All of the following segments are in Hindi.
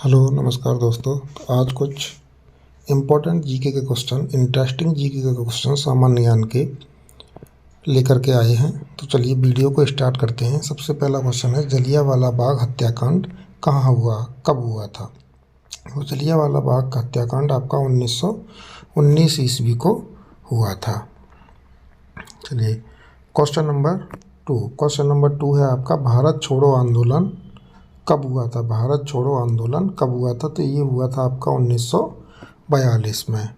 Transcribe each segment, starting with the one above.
हेलो नमस्कार दोस्तों। तो आज कुछ इम्पोर्टेंट जीके के क्वेश्चन, इंटरेस्टिंग जीके के क्वेश्चन सामान्य ज्ञान के लेकर के आए हैं। तो चलिए वीडियो को स्टार्ट करते हैं। सबसे पहला क्वेश्चन है, जलियांवाला बाग हत्याकांड कहाँ हुआ, कब हुआ था। तो जलियांवाला बाग का हत्याकांड आपका 1919 ईस्वी को हुआ था। चलिए क्वेश्चन नंबर टू है आपका, भारत छोड़ो आंदोलन कब हुआ था। भारत छोड़ो आंदोलन कब हुआ था, तो ये हुआ था आपका 1942 में।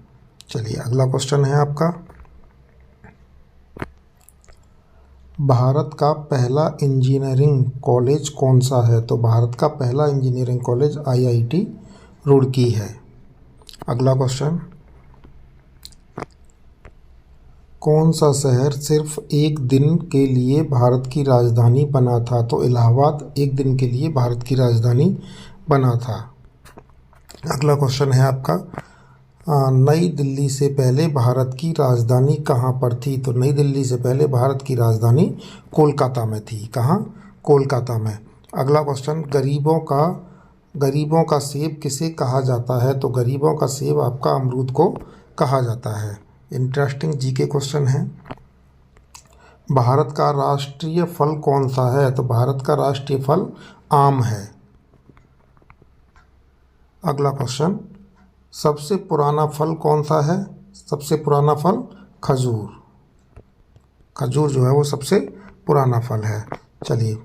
चलिए अगला क्वेश्चन है आपका, भारत का पहला इंजीनियरिंग कॉलेज कौन सा है। तो भारत का पहला इंजीनियरिंग कॉलेज IIT रुड़की है। अगला क्वेश्चन, कौन सा शहर सिर्फ एक दिन के लिए भारत की राजधानी बना था। तो इलाहाबाद एक दिन के लिए भारत की राजधानी बना था। अगला क्वेश्चन है आपका, नई दिल्ली से पहले भारत की राजधानी कहाँ पर थी। तो नई दिल्ली से पहले भारत की राजधानी कोलकाता में थी। कहाँ? कोलकाता में। अगला क्वेश्चन, गरीबों का सेब किसे कहा जाता है। तो गरीबों का सेब आपका अमरूद को कहा जाता है। इंटरेस्टिंग जीके क्वेश्चन है, भारत का राष्ट्रीय फल कौन सा है। तो भारत का राष्ट्रीय फल आम है। अगला क्वेश्चन, सबसे पुराना फल कौन सा है। सबसे पुराना फल खजूर। खजूर जो है वो सबसे पुराना फल है। चलिए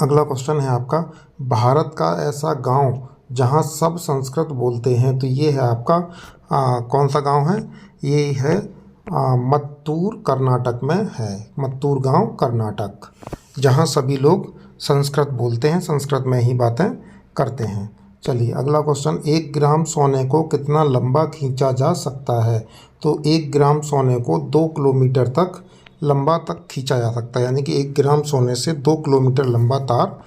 अगला क्वेश्चन है आपका, भारत का ऐसा गांव जहां सब संस्कृत बोलते हैं। तो ये है आपका कौन सा गांव है। ये है मत्तूर, कर्नाटक में है। मत्तूर गांव कर्नाटक, जहां सभी लोग संस्कृत बोलते हैं, संस्कृत में ही बातें करते हैं। चलिए अगला क्वेश्चन, 1 ग्राम सोने को कितना लंबा खींचा जा सकता है। तो 1 ग्राम सोने को 2 किलोमीटर तक लंबा तक खींचा जा सकता है, यानी कि 1 ग्राम सोने से 2 किलोमीटर लंबा तार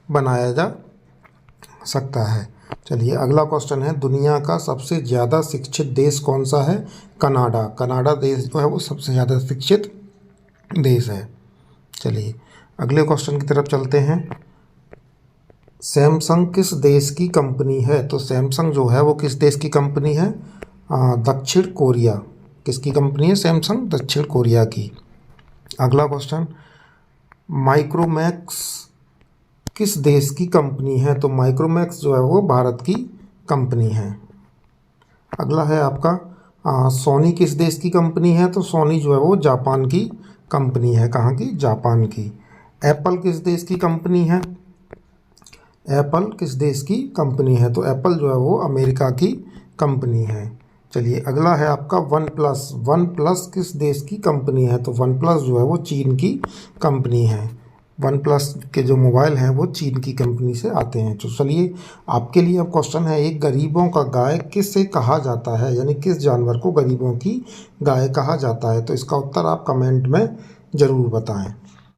बनाया जा सकता है। चलिए अगला क्वेश्चन है, दुनिया का सबसे ज़्यादा शिक्षित देश कौन सा है। कनाडा। कनाडा देश जो है वो सबसे ज़्यादा शिक्षित देश है। चलिए अगले क्वेश्चन की तरफ चलते हैं, सैमसंग किस देश की कंपनी है। तो सैमसंग जो है वो किस देश की कंपनी है। दक्षिण कोरिया। किसकी कंपनी है सैमसंग। दक्षिण कोरिया की। अगला क्वेश्चन, माइक्रोमैक्स किस देश की कंपनी है। तो माइक्रोमैक्स जो है वो भारत की कंपनी है। अगला है आपका, सोनी किस देश की कंपनी है। तो सोनी जो है वो जापान की कंपनी है। कहाँ की? जापान की। एप्पल किस देश की कंपनी है। एप्पल किस देश की कंपनी है। तो एप्पल जो है वो अमेरिका की कंपनी है। चलिए अगला है आपका, वन प्लस किस देश की कंपनी है। तो वन प्लस जो है वो चीन की कंपनी है। वन प्लस के जो मोबाइल हैं वो चीन की कंपनी से आते हैं। तो चलिए आपके लिए अब क्वेश्चन है, एक गरीबों का गाय किससे कहा जाता है, यानी किस जानवर को गरीबों की गाय कहा जाता है। तो इसका उत्तर आप कमेंट में ज़रूर बताएं।